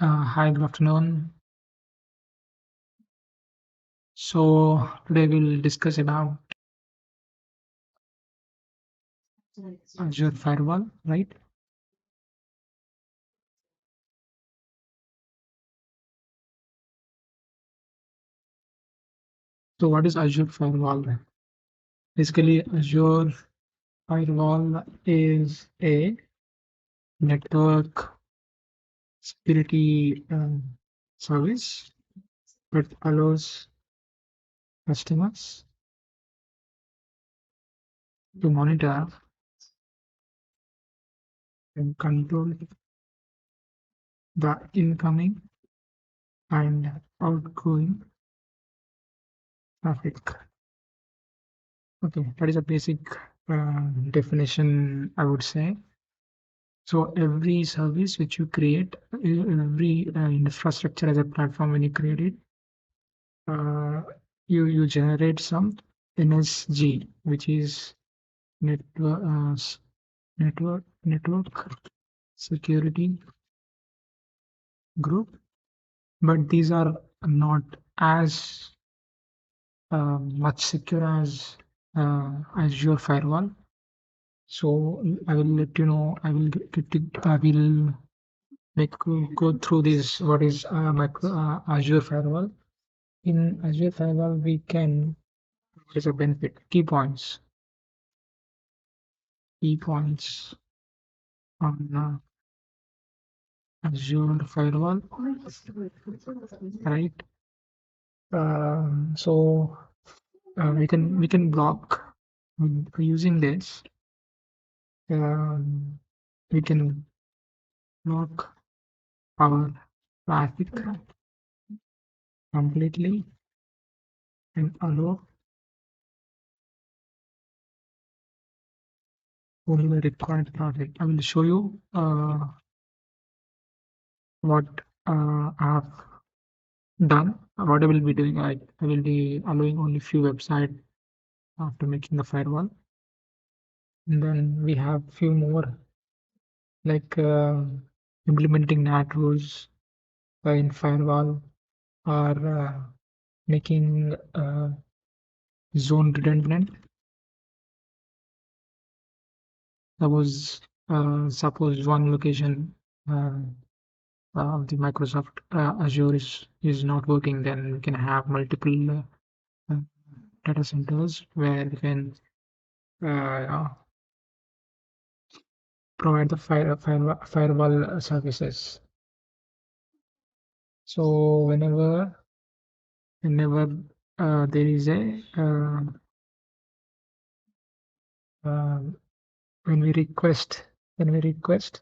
Hi, good afternoon. So today we'll discuss about Azure Firewall, right? So what is Azure Firewall? Basically, Azure Firewall is a network security service that allows customers to monitor and control the incoming and outgoing traffic. Okay, that is a basic definition, I would say. So every service which you create, every infrastructure as a platform when you create it, uh, you generate some NSG, which is network security group. But these are not as much secure as your firewall. So I will let you know. I will make go through this. What is Azure firewall? In Azure Firewall, we can, what is a benefit? Key points on Azure Firewall, right? So we can block using this. Um, we can block our traffic completely and allow only the required traffic. I will show you what I have done. What I will be doing, I will be allowing only few websites after making the firewall. And then we have few more like implementing NAT rules in firewall or making zone redundant. Suppose one location uh, of the Microsoft Azure is not working, then we can have multiple uh, data centers where we can uh, provide the firewall services. So whenever there is a um, when we request when we request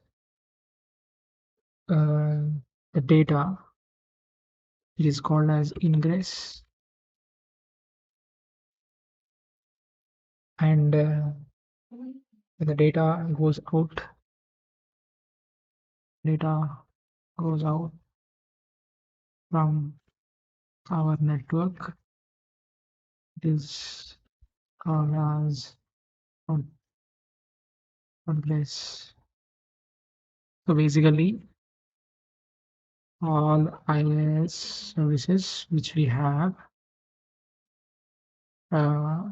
uh, the data, it is called as ingress, and when the data goes out from our network, it is called as out- outgress. So basically, all IaaS services which we have, uh,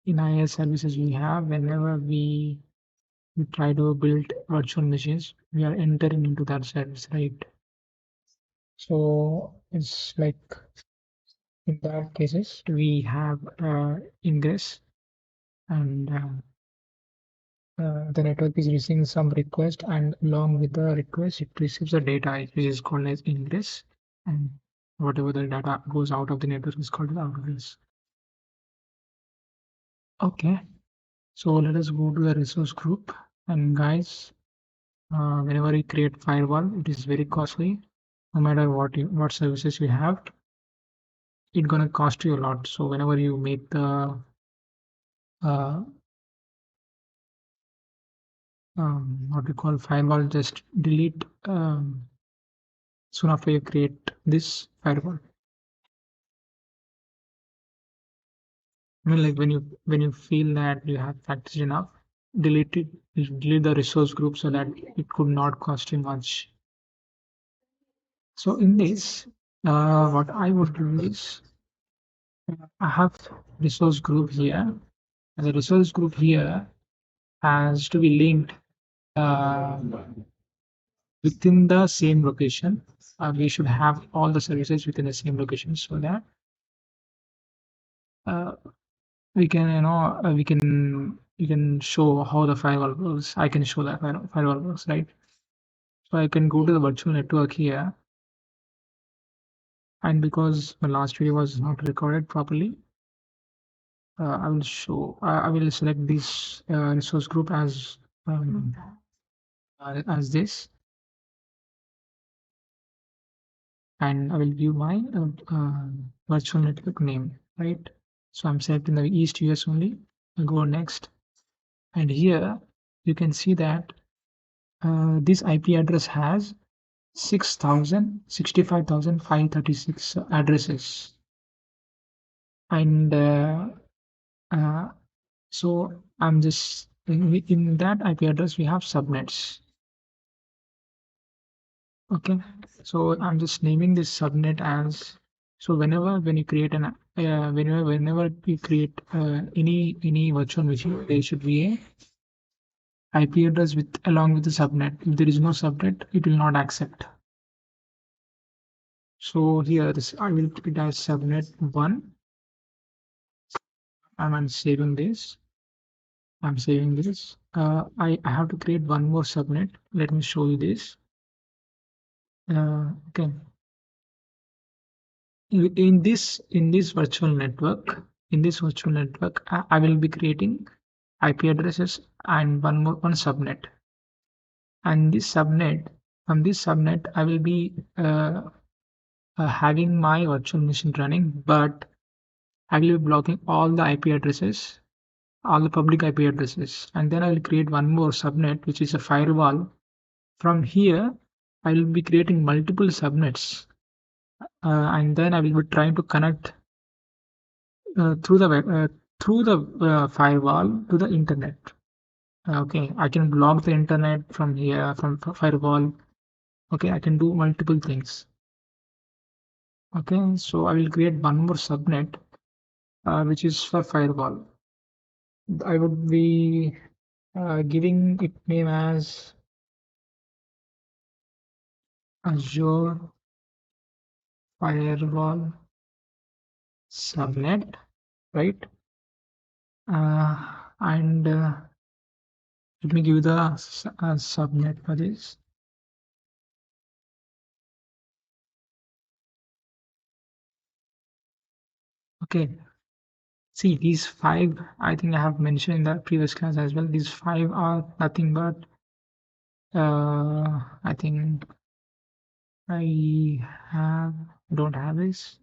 in IaaS services we have, whenever we try to build virtual machines, we are entering into that service, right? So it's like in that cases we have ingress, and the network is receiving some request, and along with the request it receives the data which is called as ingress, and whatever the data goes out of the network is called as outgress. Okay, so let us go to the resource group. And guys, whenever you create firewall, it is very costly. No matter what services you have, it gonna cost you a lot. So whenever you make the uh, what we call firewall, just delete soon after you create this firewall. I mean, like when you feel that you have practiced enough, delete it, delete the resource group so that it could not cost you much. So in this, what I would do is I have resource group here. And the resource group here has to be linked uh, within the same location. We should have all the services within the same location so that uh, we can, we can show how the firewall works. I can show that firewall works, right? So I can go to the virtual network here, and because my last video was not recorded properly, I will show. I will select this resource group as this, and I will view my virtual network name, right? So I'm selecting the East US only. I'll go next, and here you can see that this IP address has 65,536 addresses, and uh, so I'm just in that IP address we have subnets. Okay, so I'm just naming this subnet as, so when you create whenever you create any virtual machine, there should be a IP address with along with the subnet. If there is no subnet, it will not accept. So here this I will put it as subnet 1. I'm saving this. I'm saving this. I have to create one more subnet. Let me show you this. Okay. In this virtual network, I will be creating IP addresses and one subnet. And this subnet, from this subnet, I will be having my virtual machine running, but I will be blocking all the IP addresses, all the public IP addresses, and then I will create one more subnet, which is a firewall. From here, I will be creating multiple subnets, and then I will be trying to connect through the firewall to the internet. Okay, I can block the internet from here from firewall. Okay, I can do multiple things. Okay, so I will create one more subnet, which is for firewall. I would be giving it name as Azure Firewall subnet, right? And let me give the subnet for this. Okay, see these five, I think I have mentioned in the previous class as well. These five are nothing but I think I have don't have this.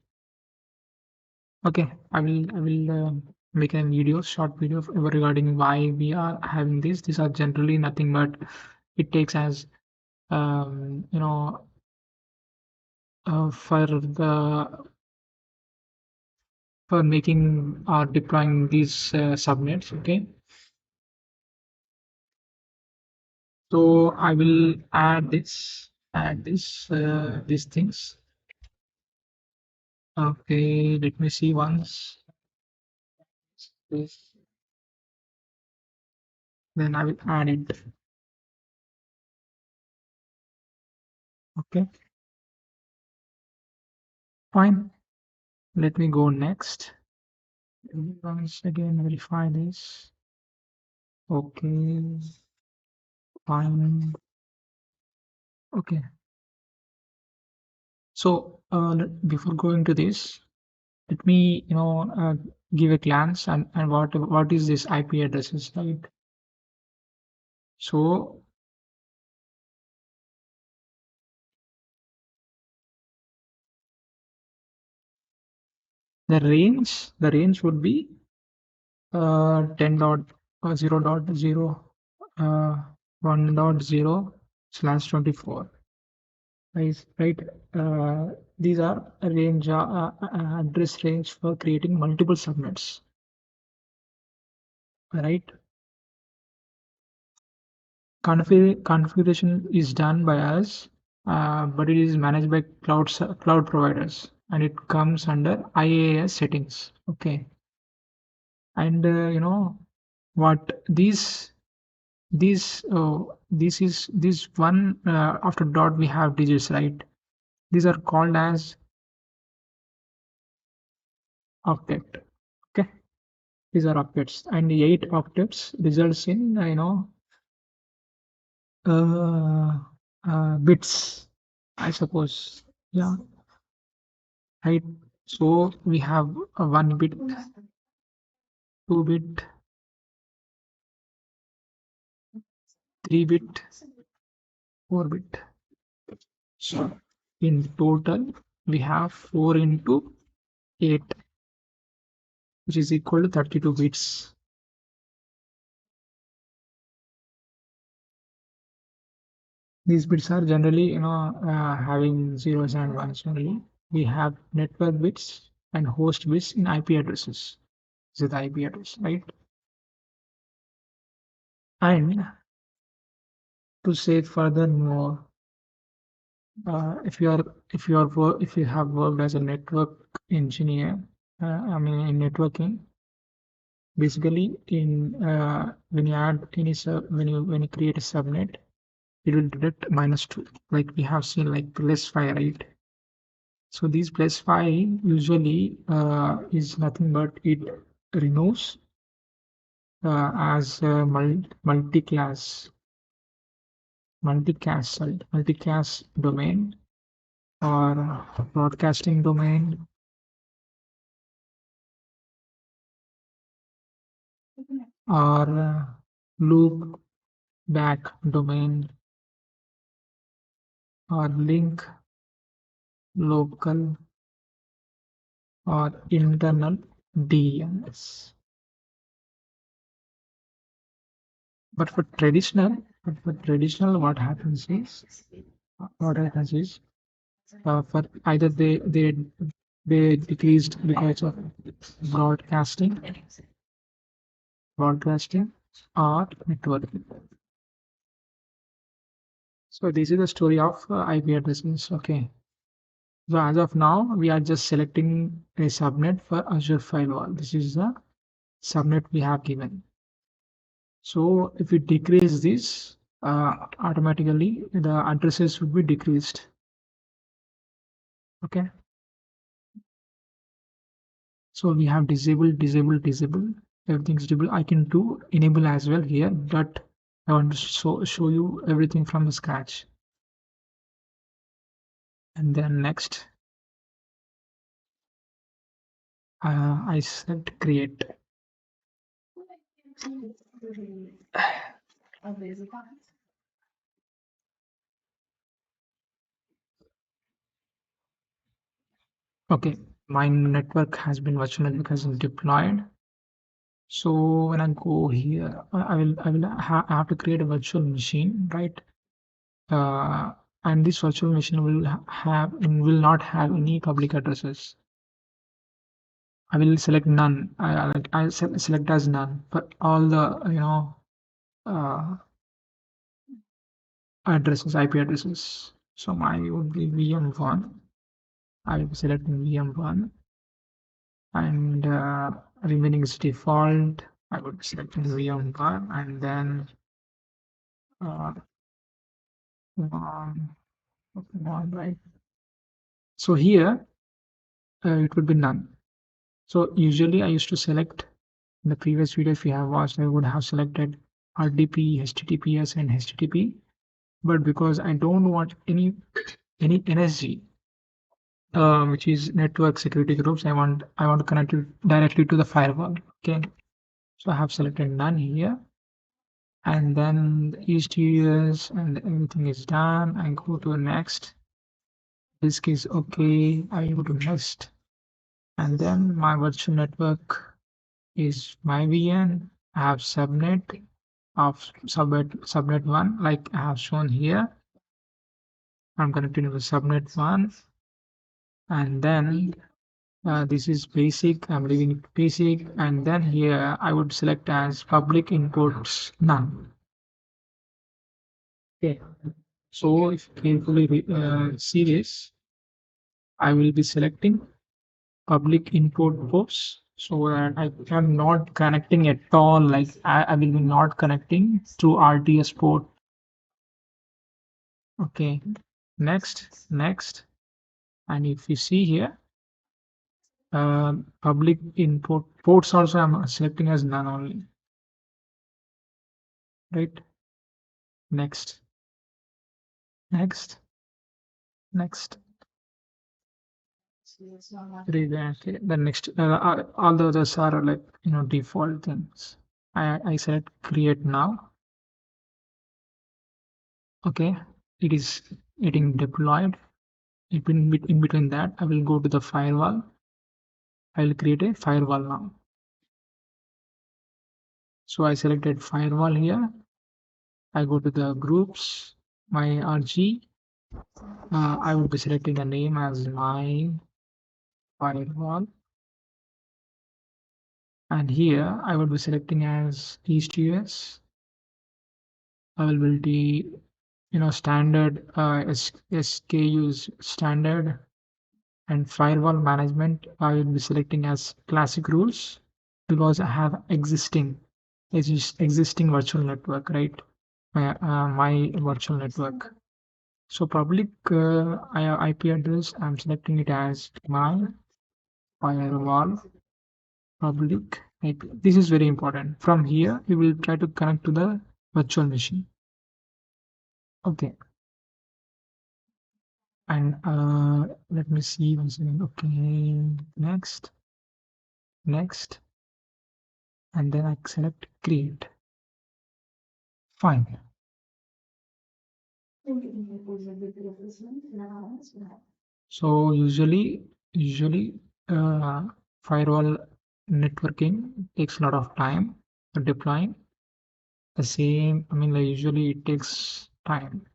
Okay, I will make a video, short video regarding why we are having this. These are generally nothing but it takes as um, you know for the for making or deploying these subnets. Okay, so I will add these things. Okay, let me see once this, then I will add it. Okay, fine. Let me go next. Once again, verify this. Okay, fine. Okay. So before going to this, let me give a glance and what is this IP addresses, right? So the range would be 10.0.0 uh, 1.0/24, right? These are a range address range for creating multiple subnets, right? Configuration is done by us. but it is managed by cloud providers, and it comes under IaaS settings. Okay, and what this one after dot we have digits, right? These are called as octet. Okay, these are octets, and the 8 octets results in uh, bits, I suppose. Yeah, right. So we have a 1 bit, 2 bit, 3 bit, 4 bit. So in total, we have 4 into 8, which is equal to 32 bits. These bits are generally, having zeros and ones only. We have network bits and host bits in IP addresses. This is the IP address, right? And to say furthermore, if you have worked as a network engineer, I mean in networking, basically in when you add any when you create a subnet, it will detect -2, like we have seen, like +5, right? So these +5 usually is nothing but it removes as a multicast domain or broadcasting domain or loop back domain or link local or internal DNS. But for traditional, what happens is for either they decreased because of broadcasting, broadcasting or networking. So this is the story of IP addresses. Okay. So as of now, we are just selecting a subnet for Azure Firewall. This is the subnet we have given. So if we decrease this, automatically the addresses would be decreased. Okay. So we have disable. Everything's disabled. I can do enable as well here, but I want to show you everything from the scratch. And then next, I select create. Okay, my network has been virtual network has been deployed. So when I go here, I have to create a virtual machine, right? Uh, and this virtual machine will not have any public addresses. I will select none. Select as none for all the uh, addresses, IP addresses. So mine would be VM1. I will be selecting VM1, and remaining is default. I would be selecting VM1, and then uh, um, right. So here it would be none. So usually I used to select in the previous video, if you have watched, I would have selected RDP, HTTPS, and HTTP. But because I don't want any NSG, which is network security groups, I want to connect it directly to the firewall. Okay, so I have selected none here, and then the ESTUs and everything is done. I go to next. Disk is okay. I go to next, and then my virtual network is my VN. I have subnet of subnet 1, like I have shown here. I'm connecting to subnet 1, and then this is basic. I'm leaving it basic, and then here I would select as public inputs none. Okay. So if you carefully see this, I will be selecting public input ports so that I am not connecting at all. Like I will be not connecting through RTS port. Okay. Next. And if you see here, public input ports also I'm selecting as none only. Right. Next. Next. Next. Exactly. The next, all the others are like default things. I select create now. Okay, it is getting deployed. In between that, I will go to the firewall. I will create a firewall now. So I selected firewall here. I go to the groups, my RG. I will be selecting the name as my firewall. And here I will be selecting as East US. Availability, standard SKUs standard, and firewall management I will be selecting as classic rules because I have existing virtual network, right? My virtual network. So public IP address, I'm selecting it as my firewall public IP. This is very important. From here, we will try to connect to the virtual machine. Okay. And let me see once again. Okay, next, and then I select create. Fine. So usually firewall networking takes a lot of time for deploying the same. I mean, like usually it takes time.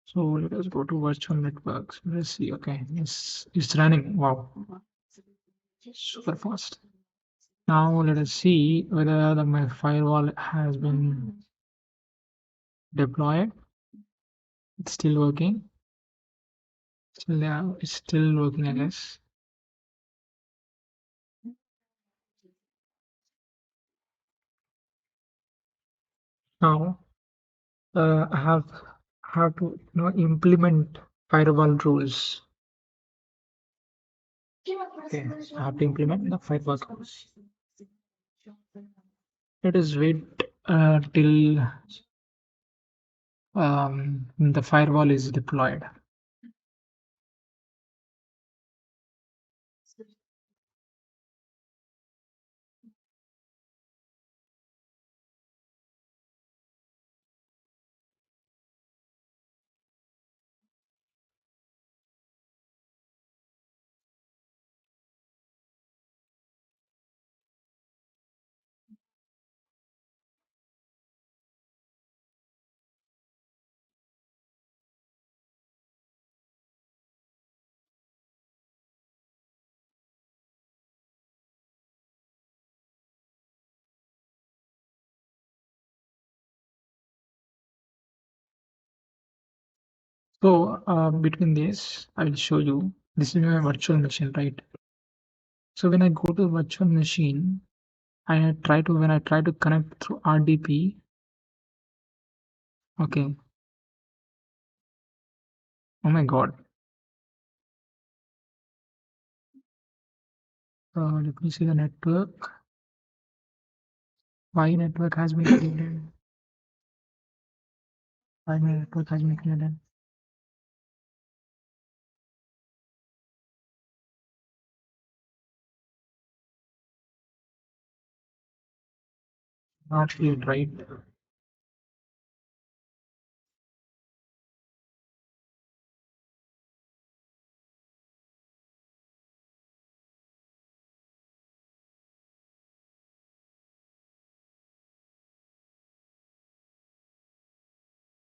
So let us go to virtual networks. Let's see. Okay, it's running. Wow, super fast. Now let us see whether my firewall has been deployed. It's still working. Still, yeah, it's still working, I guess. Now, I have to implement firewall rules. Okay, I have to implement the firewall rules. Let us wait till the firewall is deployed. So between this, I will show you. This is my virtual machine, right? So when I go to virtual machine, when I try to connect through RDP. Okay. Oh my God. Let me see the network. Why network has been created? Why my network has been created? Not created, right?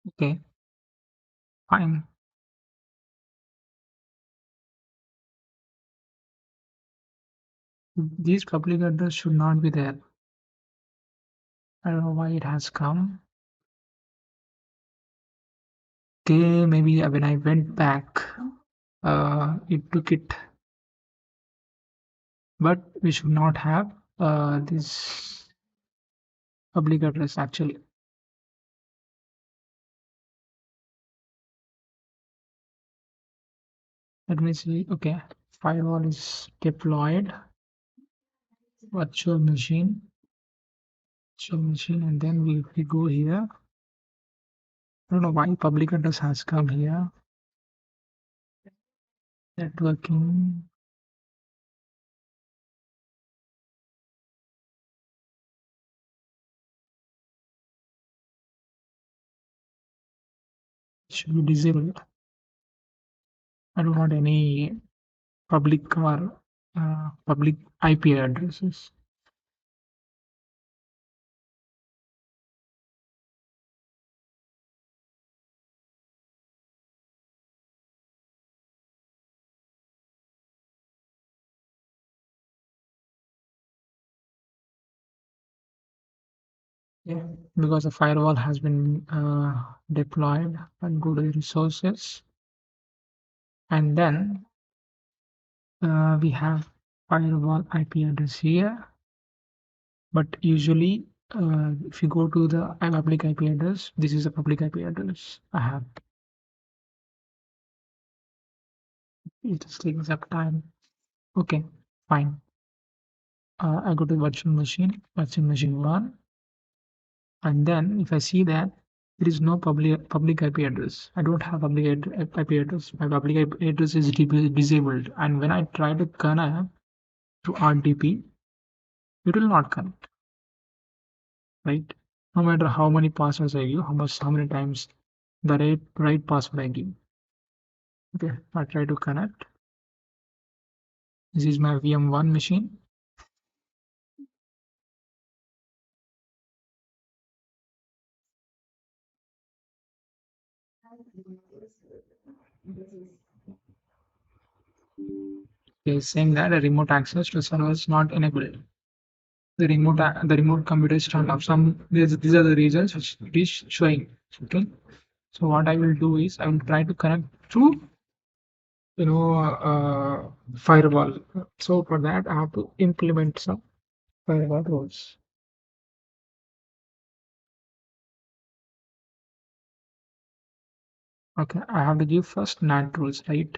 Okay, fine. These public address should not be there. I don't know why it has come. Okay, maybe when I went back, it took it, but we should not have this public address actually. Let me see. Okay, firewall is deployed, virtual machine, and then we go here. I don't know why public address has come here. Networking. Should be disabled. I don't want any public or public IP addresses. Yeah, because the firewall has been deployed and go to the resources, and then we have firewall IP address here. But usually, if you go to the public IP address, this is a public IP address I have. It just takes up time. Okay, fine. I go to virtual machine one, and then if I see that there is no public IP address, I don't have IP address. My public IP address is disabled, and when I try to connect to RDP, it will not connect, right? No matter how many passwords I give, how many times the right password I give. Okay, I try to connect. This is my VM1 machine. It is saying that a remote access to server is not enabled. The remote computer is turned off. These are the reasons which it is showing. Okay. So what I will do is I will try to connect to firewall. So for that I have to implement some firewall rules. Okay, I have to give first NAT rules, right?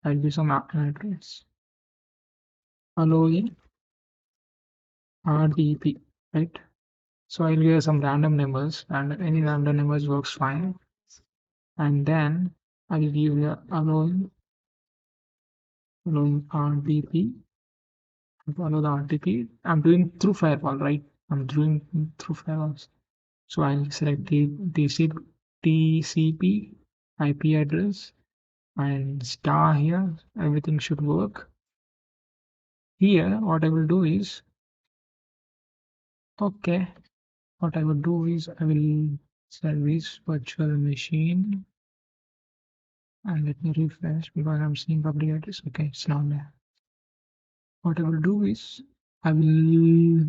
I'll give some NAT rules. Allowing RDP, right? So I'll give some random numbers, and any random numbers works fine. And then I'll give the allowing RDP. Follow the RDP. I'm doing through firewall, right? I'm doing through firewalls. So I'll select the TCP IP address and star here. Everything should work. Here, what I will do is, okay, what I will do is I will service virtual machine, and let me refresh because I'm seeing public address. Okay, it's not there. What I will do is I will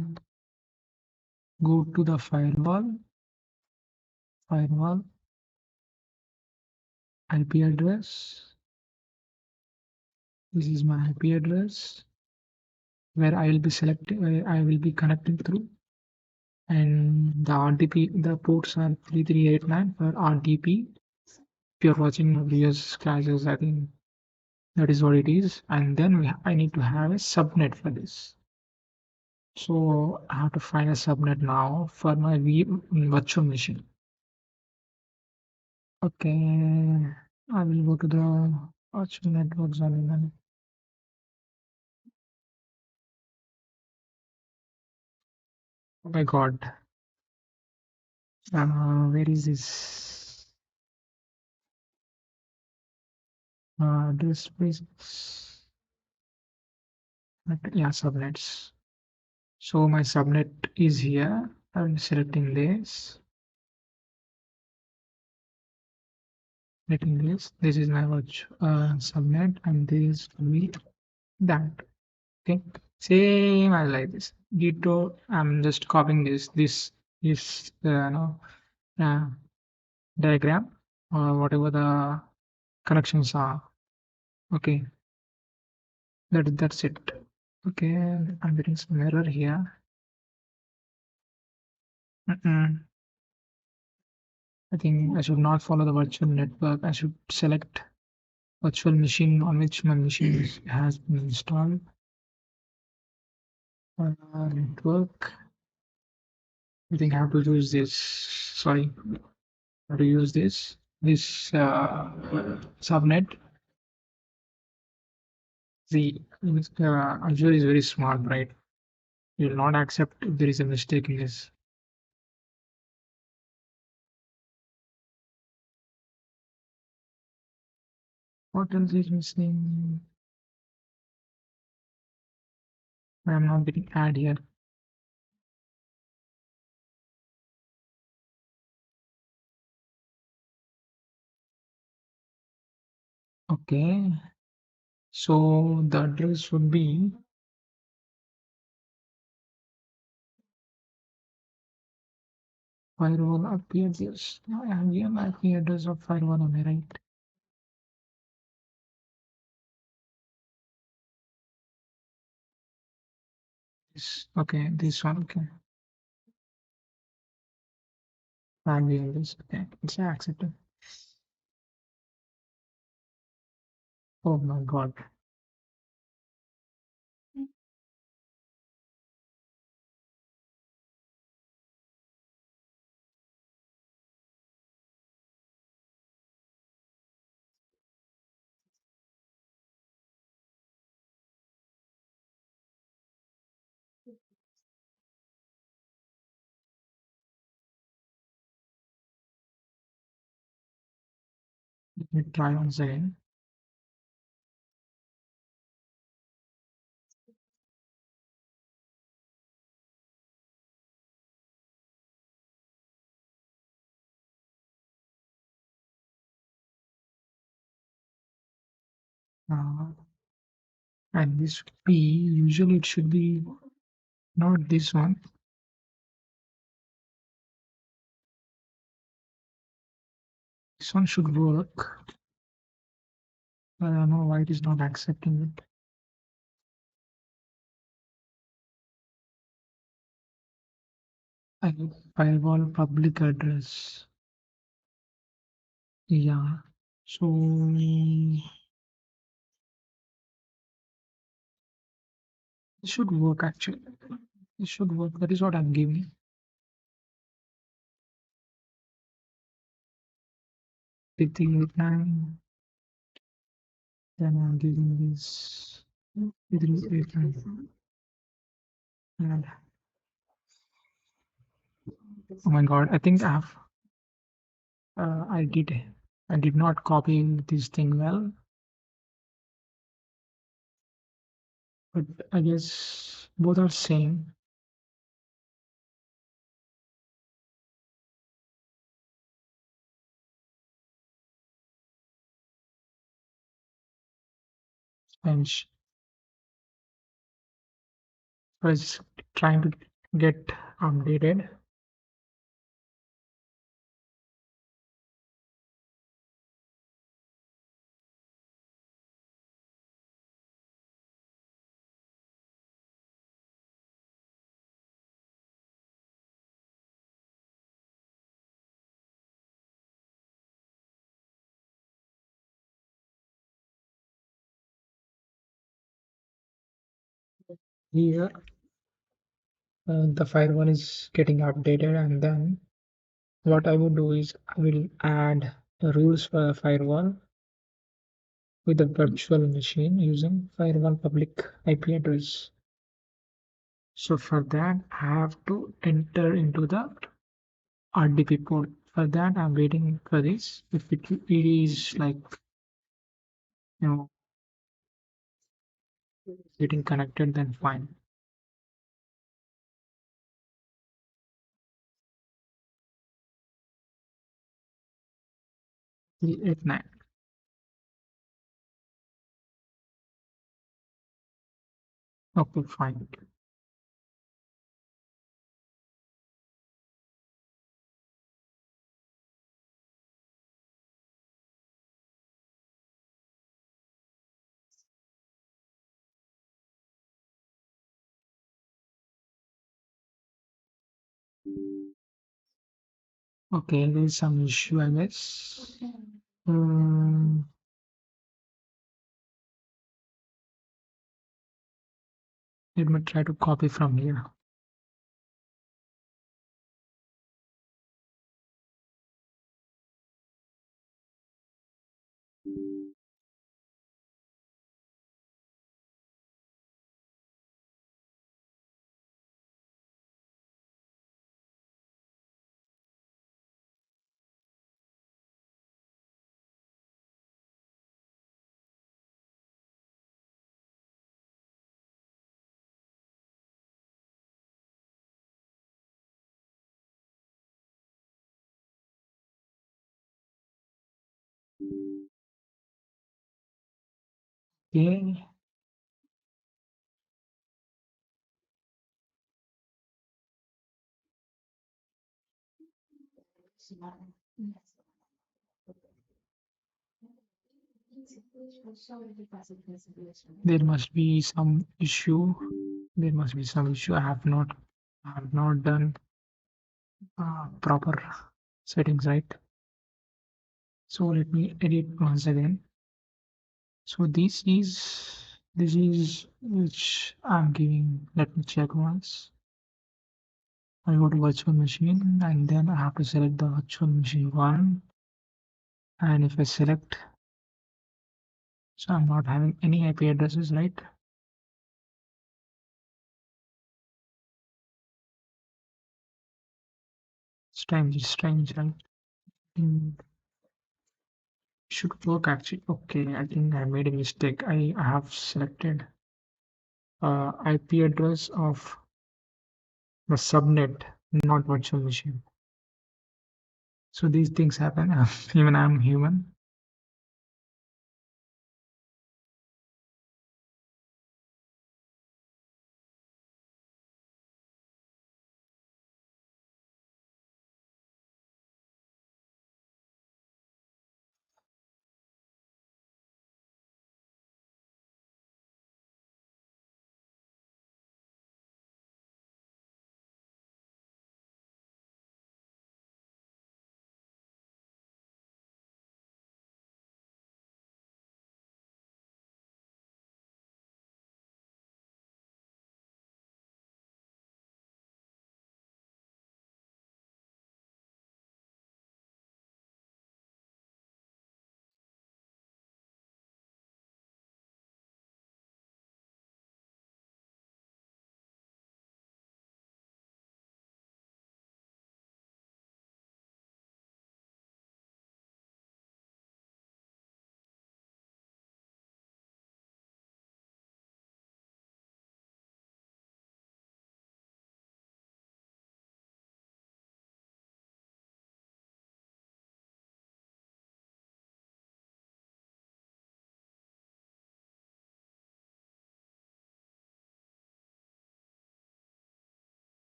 go to the firewall IP address. This is my IP address where I will be selecting, where I will be connecting through. And the RDP, the ports are 3389 for RDP. If you're watching previous classes, I think that is what it is. And then I need to have a subnet for this. So I have to find a subnet now for my virtual machine. Okay, I will go to the virtual networks and then, oh my god, where is this? This please. Yeah, subnets. So my subnet is here. I'm selecting this. Selecting this. This is my subnet, and this will be that. Okay. Same as like this. Ditto. I'm just copying this. This is no uh, diagram. or whatever the connections are. Okay, that's it. Okay, I'm getting some error here. Mm-mm. I think I should not follow the virtual network. I should select virtual machine on which my has been installed. Network. I think I have to use this. Sorry, I have to use this subnet. The Azure is very smart, right? You will not accept if there is a mistake in this. What else is missing? I am not getting add here. Okay, so the address would be firewall IP address. I have here my IP address of firewall. Am I right? This, okay, this one. Okay, I'm doing this. Okay, it's accepted. Oh my god. Let me try once again. Uh, and this P, usually it should be not this one. This one should work. I don't know why it is not accepting it. I firewall public address. Yeah. So it should work actually. It should work. That is what I'm giving. Fifty-eight nine. Then I'm giving this 389. And oh my god, I think I did not copy this thing well, but I guess both are same. And I was trying to get updated. Here, the firewall is getting updated, and then what I would do is I will add the rules for a firewall with a virtual machine using firewall public IP address. So for that, I have to enter into the RDP port. For that, I'm waiting for this. If it is like, you know, getting connected, then fine. 389. Okay, fine. Okay, there is some issue, I guess. Mm, Let me try to copy from here. Okay, there must be some issue. There must be some issue. I have not done proper settings, right? So let me edit once again. So this is which I'm giving. Let me check once. I go to virtual machine and then I have to select the virtual machine one. And if I select, so I'm not having any IP addresses, right? Strange, right? Mm, Should work actually. Okay, I think I made a mistake. I have selected IP address of the subnet, not virtual machine. So these things happen. Even I'm human.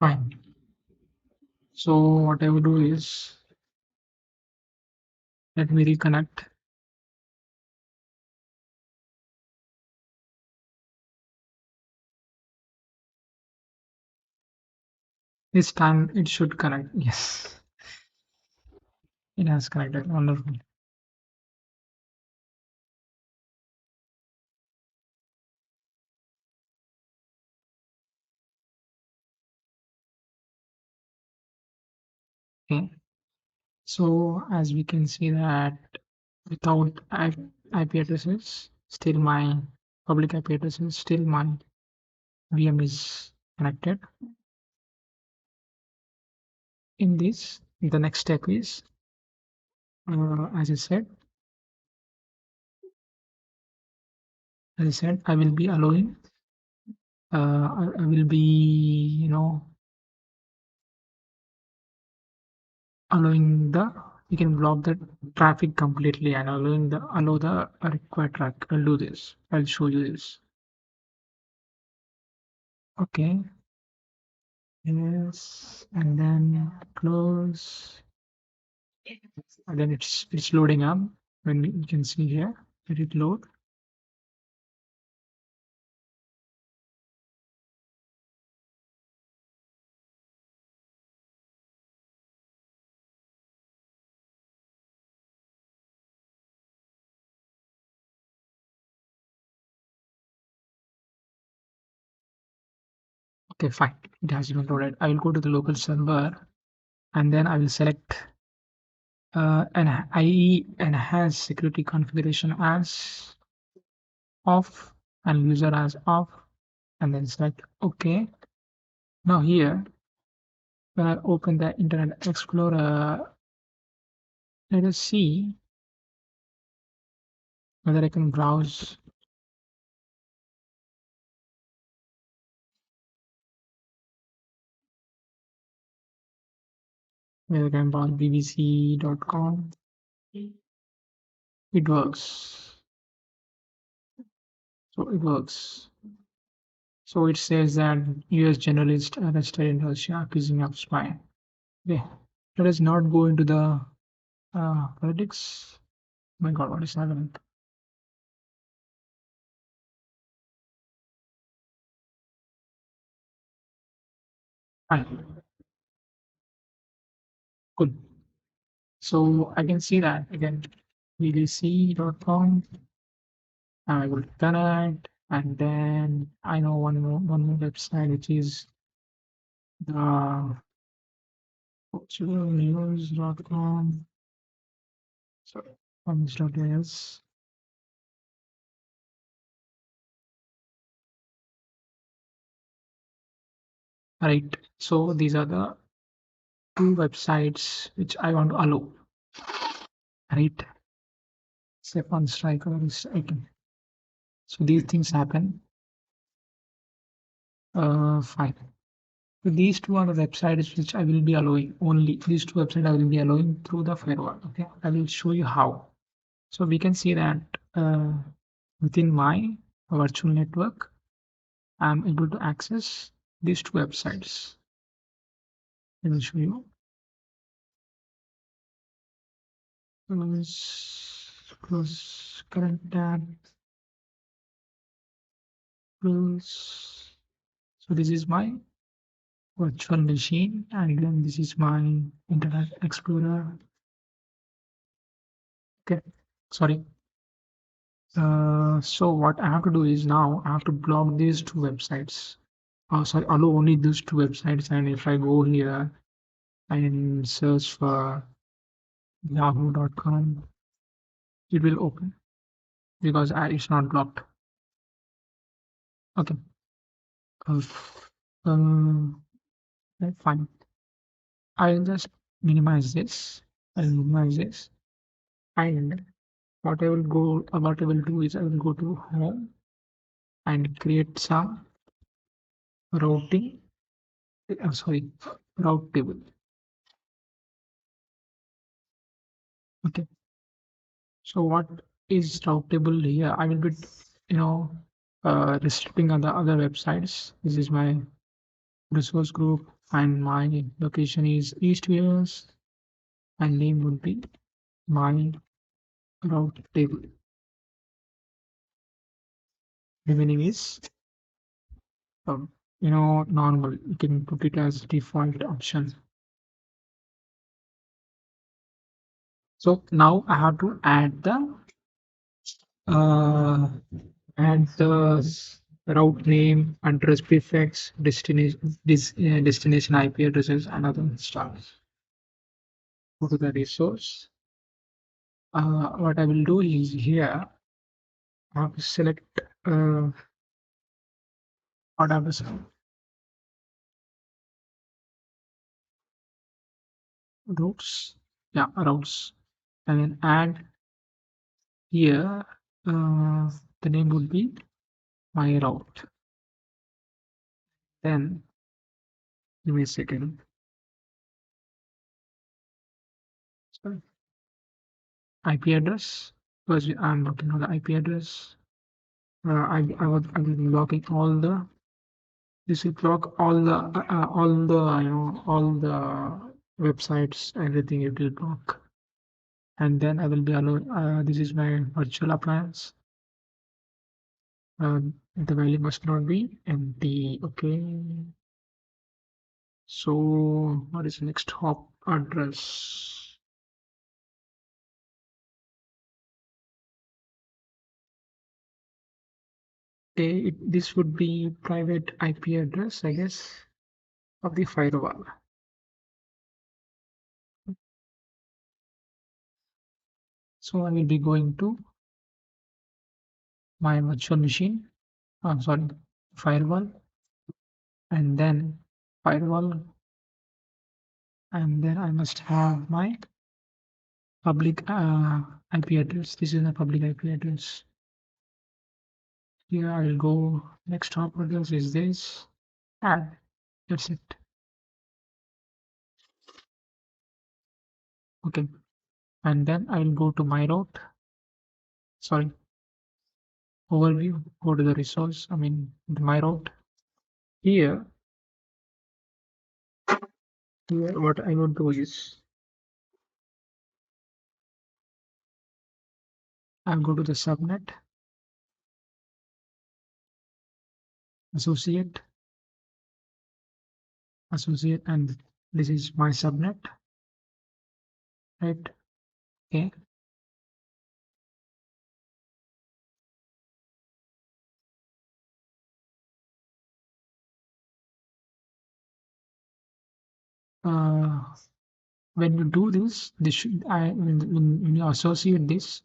Fine. So what I will do is let me reconnect. This time it should connect. Yes, it has connected. Wonderful. Okay. So as we can see that without IP addresses, still my public IP addresses, still my VM is connected. In this, the next step is, as I said, I will be allowing, I will be, allowing the, we can block the traffic completely and allow the required traffic. I'll do this. I'll show you this. Okay. Yes, and then close, and then it's loading up. When you can see here, let it load. Okay, fine. It has been loaded. I will go to the local server and then I will select an IE enhance security configuration as off and user as off and then select OK. Now here, when I open the Internet Explorer, let us see whether I can browse. Whether I can browse bbc.com. It works. So it works. So it says that US journalist arrested in Russia accusing of spying. Okay. Let us not go into the politics. My God, what is happening? Fine. Good. So I can see that again. bbc.com. I will connect, and then I know one more website which is the portugalnews.com. Sorry, comes.is. Right. So these are the two websites which I want to allow. Right. Step on strike or icon. So these things happen. Fine. So these two are the websites which I will be allowing only. These two websites I will be allowing through the firewall. Okay. I will show you how. So we can see that within my virtual network, I'm able to access these two websites. I will show you. Close current tab. Close. So this is my virtual machine, and then this is my Internet Explorer. Okay, sorry. So what I have to do is now I have to block these two websites. Oh, sorry, allow only these two websites. And if I go here and search for yahoo.com, it will open because it's not blocked. Okay. Uh, fine. I'll just minimize this. I'll minimize this. And what I will do is I will go to home and create some routing. Sorry, route table. Okay. So what is route table here? I will be, you know, restricting on the other websites. This is my resource group, and my location is East Wales, and name would be my route table. Remaining is, normal. You can put it as default option. So now I have to uh, add the route name, address prefix, destination IP addresses, and other stuff. Go to the resource. What I will do is here I have to select what I have to select routes. Yeah, routes, and then add here. The name would be my route. Then give me a second. Sorry. IP address, because I'm looking at the IP address. I will be blocking all the. This will block all the all the websites, everything it will block. And then I will be allowed. This is my virtual appliance. The value must not be empty. Okay. So what is the next hop address? This would be private IP address, I guess, of the firewall. So I will be going to my virtual machine. I'm sorry, firewall, and then firewall, and then I must have my public IP address. This is a public IP address. Here I will go. Next hop address is this, and that's it. Okay, and then I will go to my route. Sorry, overview. Go to the resource. I mean, my route. Here, here, what I would do is I'll go to the subnet, associate, associate, and this is my subnet, right? Okay. Uh, when you do this, when you associate this,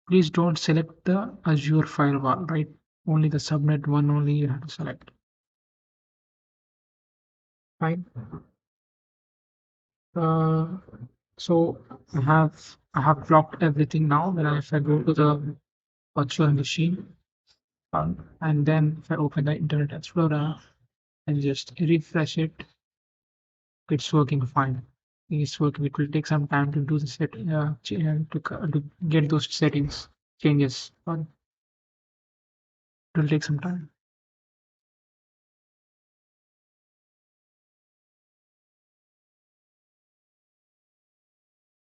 please don't select the Azure firewall, right? Only the subnet one only you have to select. Fine. Uh, so I have blocked everything now. When if I go to the virtual machine, and then if I open the Internet Explorer and just refresh it, it's working fine. It's working. It will take some time to do the to get those settings changes. But it will take some time.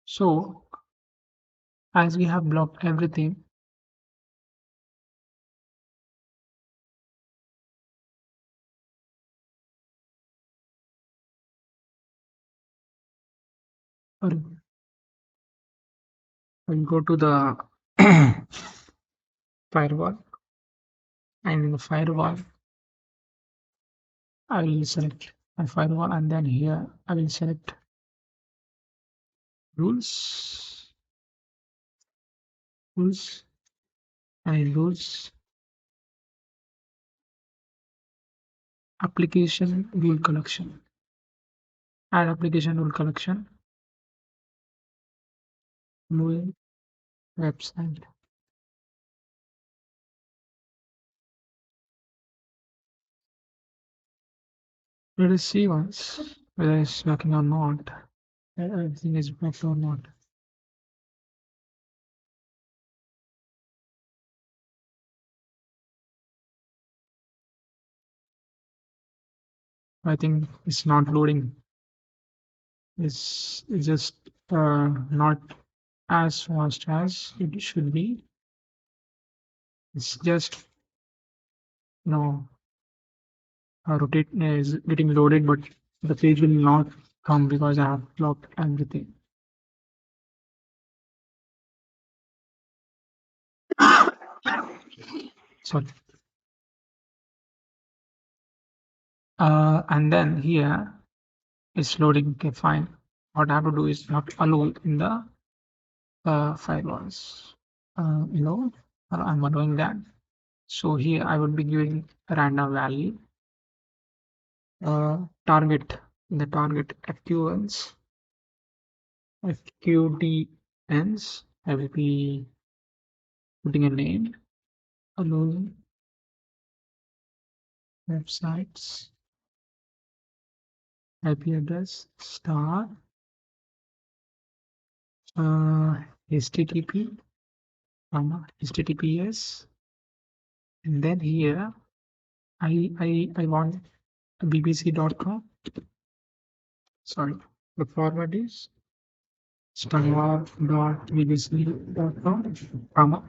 So as we have blocked everything, we'll go to the firewall, and in the firewall, I will select my firewall, and then here I will select rules, rules, and rules application rule collection. Add application rule collection, moving website. Let us see once whether it's working or not. Everything is worked or not. I think it's not loading. It's just not as fast as it should be. It's just no rotate is getting loaded, but the page will not come because I have blocked everything. Sorry. And then here it's loading. Okay, fine. What I have to do is not allow in the firewalls. I'm allowing that. So here I would be giving a random value. Target in the target FQDNs. I will be putting a name. Alone websites IP address star HTTP HTTPS, and then here I want bbc.com. Sorry, the format is star.bbc.com, comma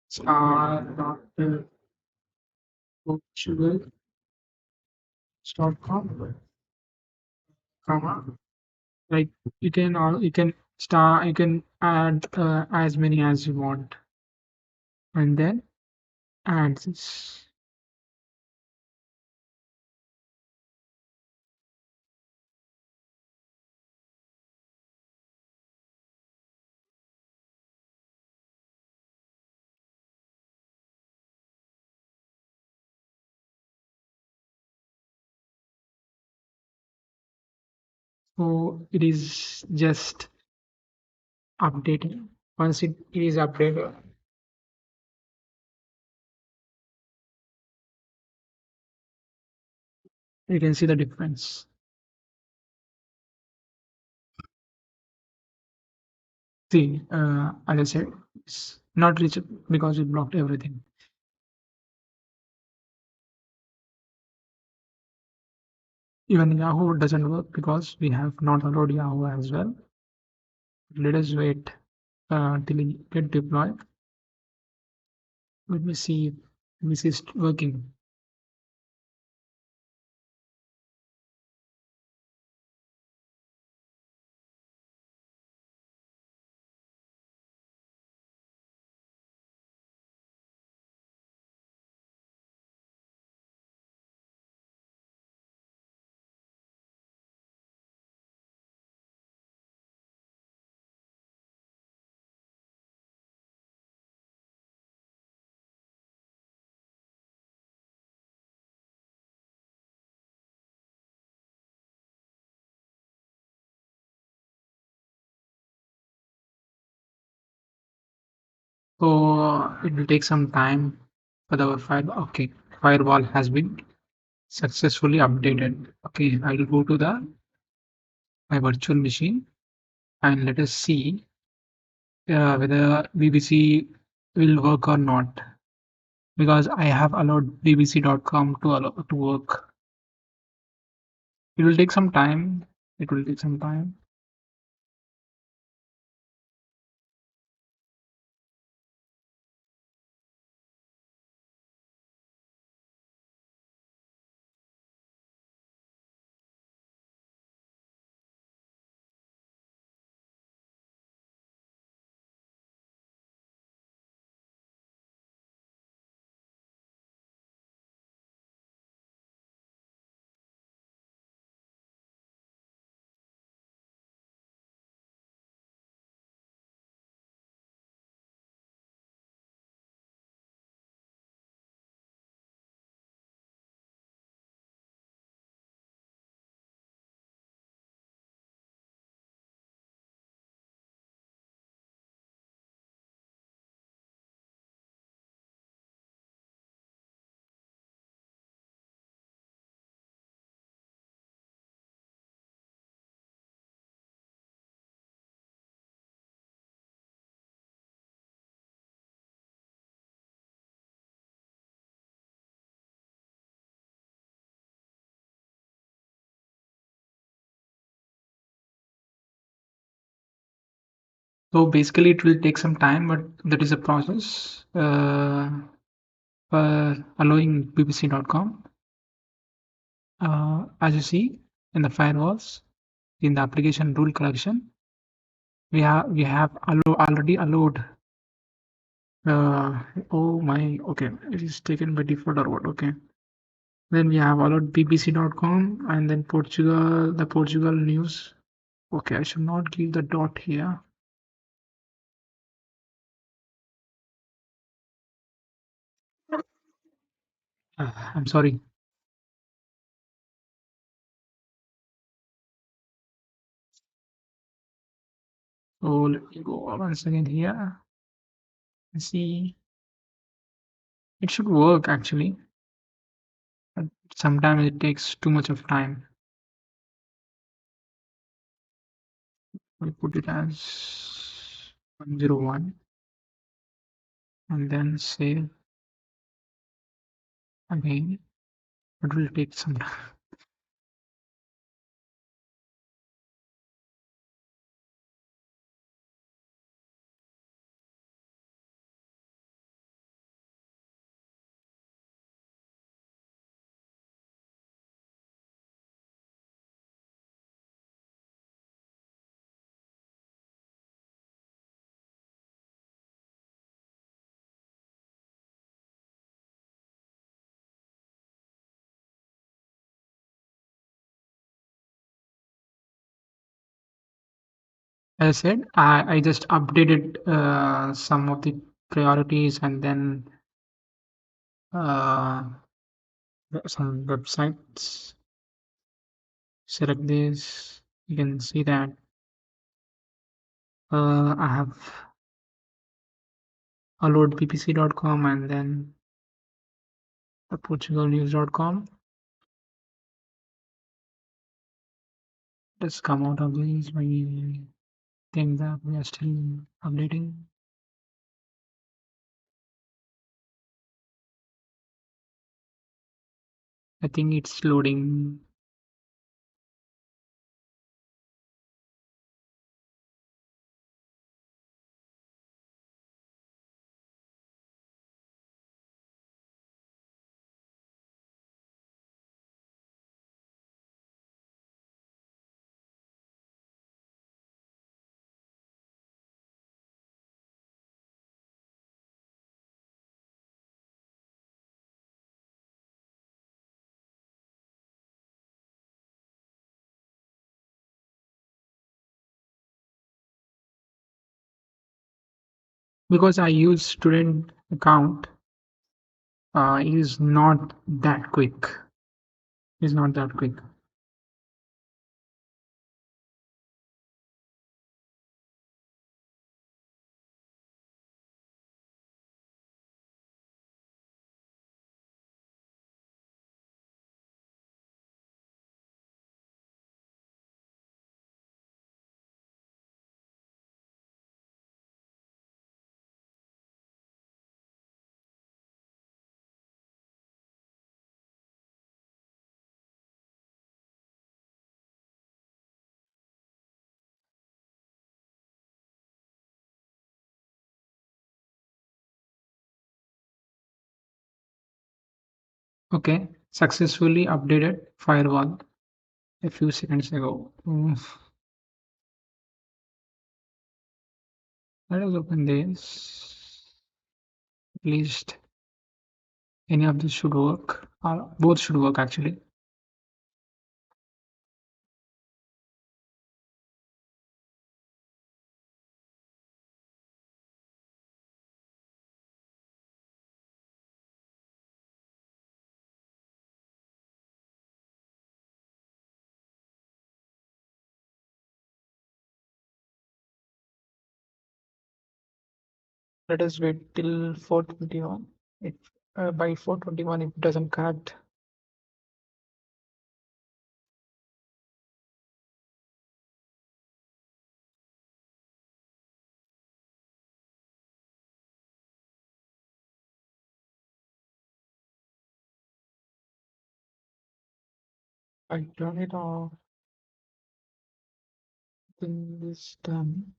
star.portugal.com, comma. Like you can add as many as you want, and then Answers. So it is just updating. Once it is updated, you can see the difference. See, as I said, it's not reachable because it blocked everything. Even Yahoo doesn't work because we have not allowed Yahoo as well. Let us wait till it get deployed. Let me see if this is working. So it will take some time for the file. Okay, firewall has been successfully updated. Okay, I will go to the my virtual machine and let us see whether BBC will work or not. Because I have allowed BBC.com to work. It will take some time. It will take some time. So basically, it will take some time, but that is a process for allowing BBC.com. As you see in the firewalls, in the application rule collection, we have already allowed. Uh, oh my, okay, it is taken by default or what? Okay. Then we have allowed BBC.com and then Portugal, the Portugal news. Okay, I should not give the dot here. I'm sorry. So let me go once again here and see. It should work actually, but sometimes it takes too much of time. We put it as 101 and then save again. It will take some time. As I said, I just updated some of the priorities and then uh, some websites. Select this. You can see that I have allowed ppc.com and then the portugalnews.com. Let's come out of these. We think that we are still updating. I think it's loading. Because I use student account, is not that quick. Is not that quick. Okay, successfully updated firewall a few seconds ago. Let us open this. At least any of this should work. Both should work actually. Let us wait till 421. If by 421 it doesn't cut, I turn it off. Then this done.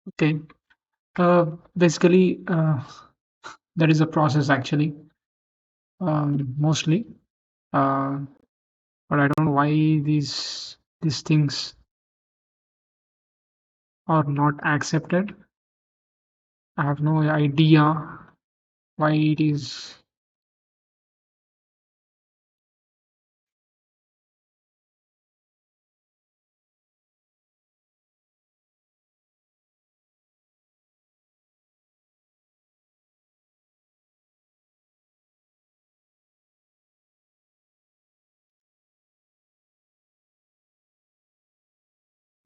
Okay. Basically, that is a process actually, mostly. Uh, but I don't know why these things are not accepted. I have no idea why it is.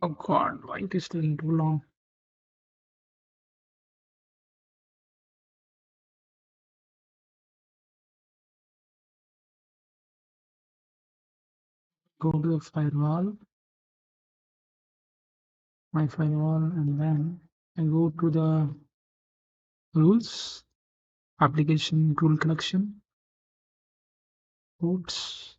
Oh God, why it is taking too long? Go to the firewall, my firewall, and then I go to the rules, application rule collection, ports.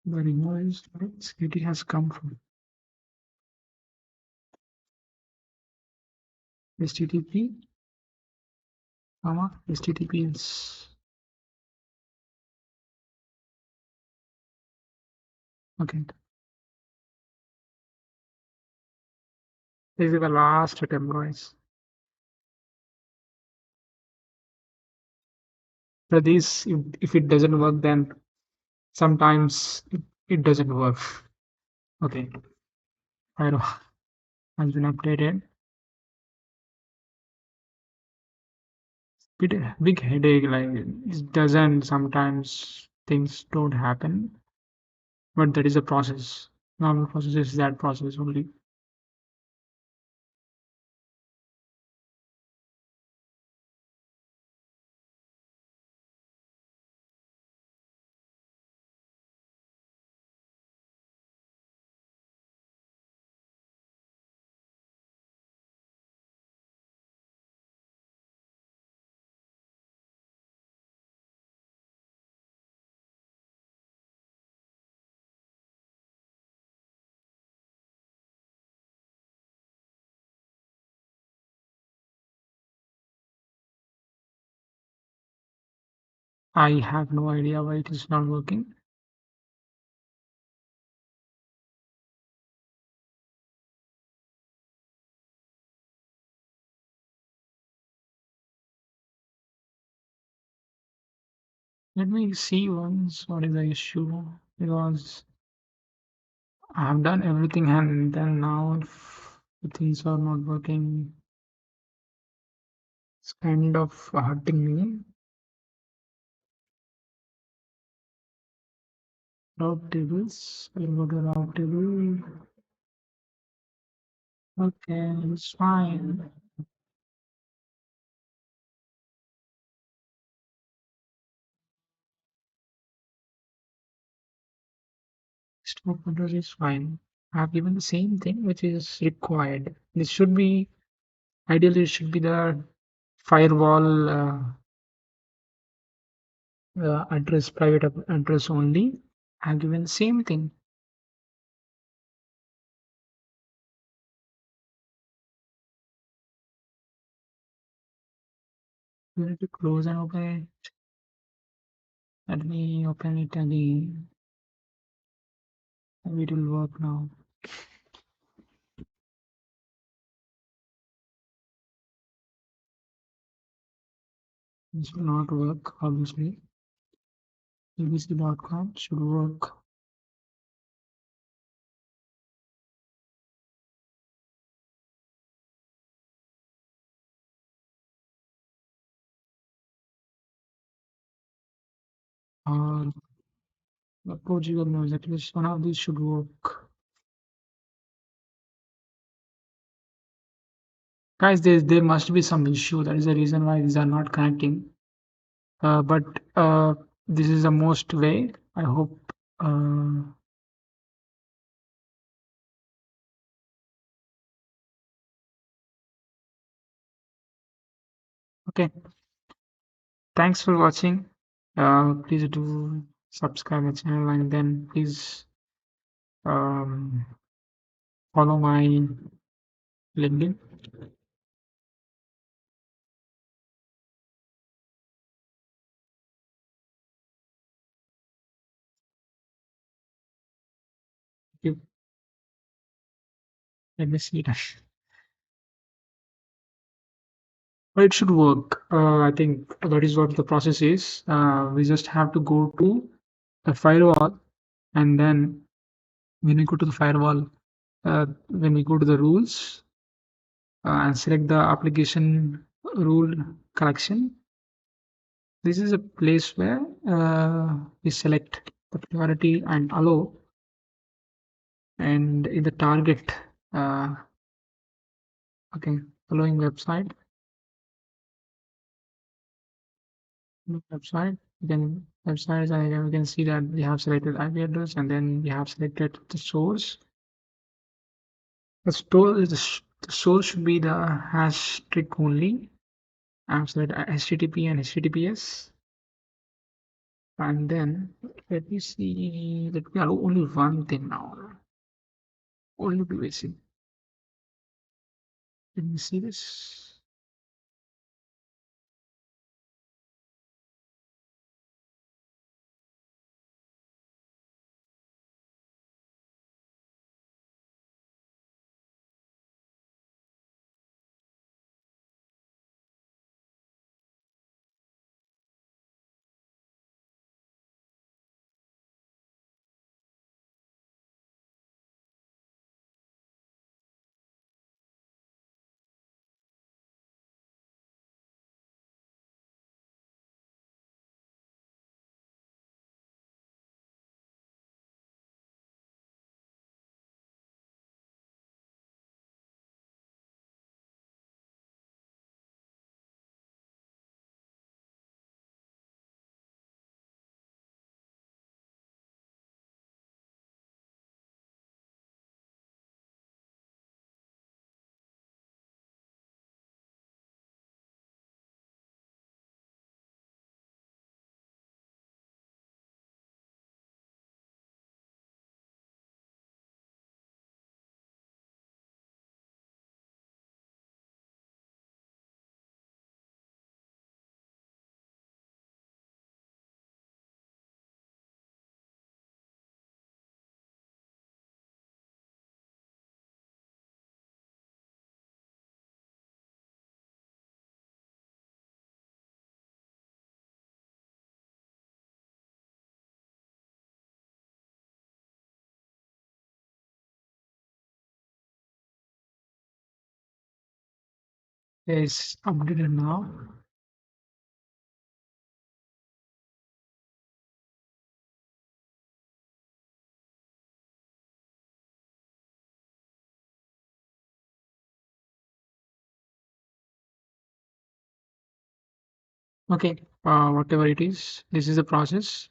The remote security has come from HTTP, HTTP is okay. This is the last attempt, guys. For this, if it doesn't work, then sometimes it doesn't work. Okay, firewall has been updated. Big headache, like it doesn't sometimes things don't happen, but that is a process. Normal process is that process only. I have no idea why it is not working. Let me see once what is the issue, because I have done everything and then now if the things are not working, it's kind of hurting me. Route tables. I'll go to route table. Okay, it's fine. Stock control is fine. I've given the same thing which is required. This should be ideally it should be the firewall address, private address only. I've given the same thing. You need to close and open it. Let me open it again. Maybe it will work now. This will not work, obviously. abc.com should work. Or the Portugal knows at least one of these should work. Guys, there must be some issue. That is the reason why these are not connecting. But this is the most way. I hope. Okay. Thanks for watching. Please do subscribe my channel and then please um, follow my LinkedIn. You, let me see it. But it should work. I think that is what the process is. We just have to go to the firewall and then when we go to the firewall, when we go to the rules and select the application rule collection, this is a place where we select the priority and allow and in the target uh, okay, following website, you can websites, and you can see that we have selected IP address, and then we have selected the source. The source should be the hash trick only. I've selected HTTP and HTTPS. And then let me see, let me allow only one thing now. Only PVC. Let me see this. Is updated now. Okay, whatever it is, this is the process.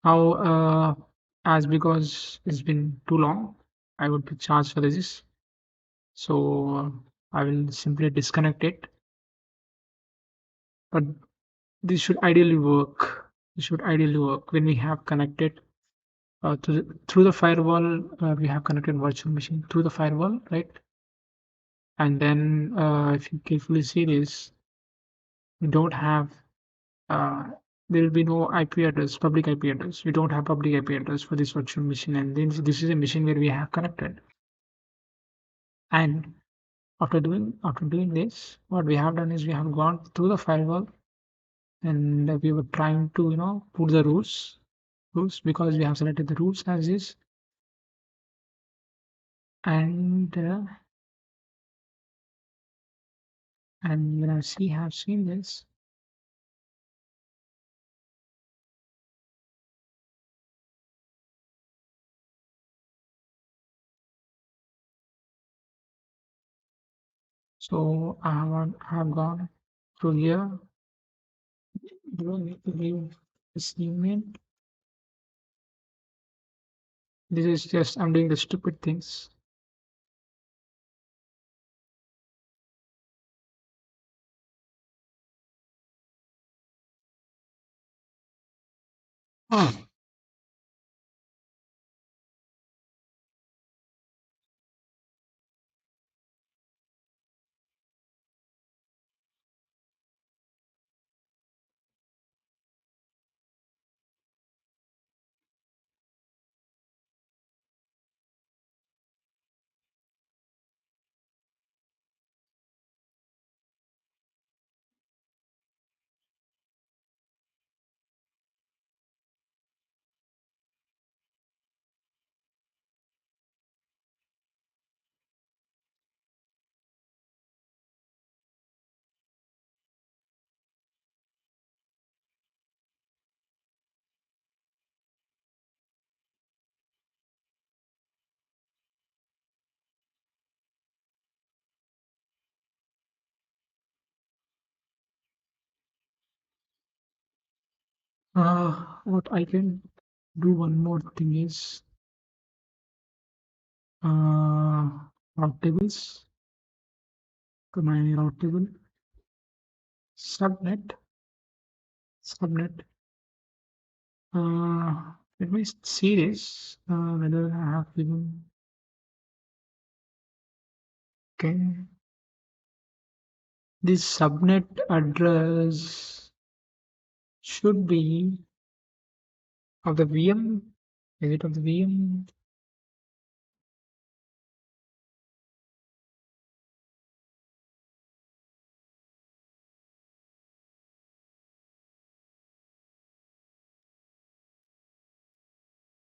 How, as because it's been too long, I would be charged for this. So I will simply disconnect it. But this should ideally work. This should ideally work when we have connected through the firewall. We have connected virtual machine through the firewall, right? And then if you carefully see this, we don't have uh, there will be no IP address, public IP address. We don't have public IP address for this virtual machine, and then this is a machine where we have connected. And after doing this, what we have done is we have gone through the firewall, and we were trying to put the rules because we have selected the rules as is, and when I have seen this. So I have gone through here. Do I need to give this email? This is just I'm doing the stupid things. Oh, What I can do one more thing is uh, route tables. To my route table, subnet, subnet. Let me see this. Whether I have given. Okay, this subnet address should be of the VM. Is it of the VM?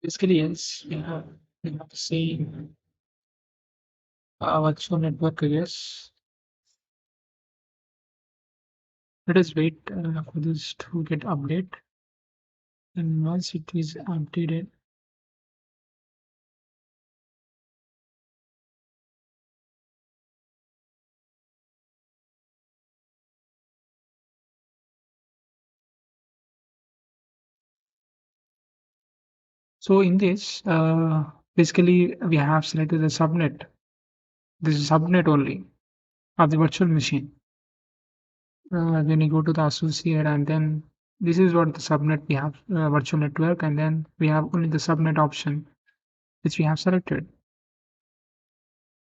Basically, yes. We have the same virtual network. Yes. Let us wait for this to get update. And once it is updated, so in this, basically we have selected the subnet. This is subnet only of the virtual machine. Then you go to the associate, and then this is what the subnet we have, virtual network, and then we have only the subnet option which we have selected.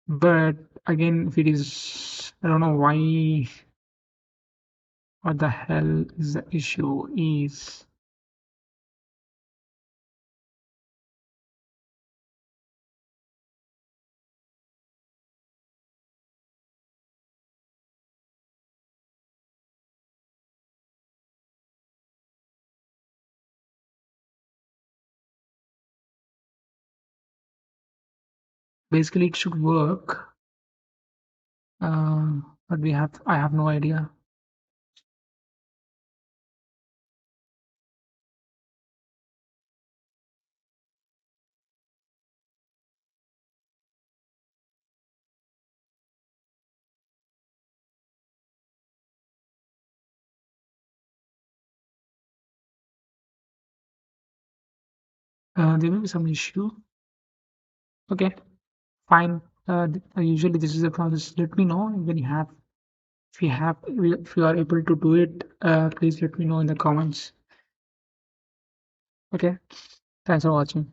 But again, if it is, I don't know why, what the hell is the issue is. Basically, it should work, but I have no idea. There may be some issue. Okay, fine. Usually this is the process. Let me know when you have, if you are able to do it. Please let me know in the comments. Okay, thanks for watching.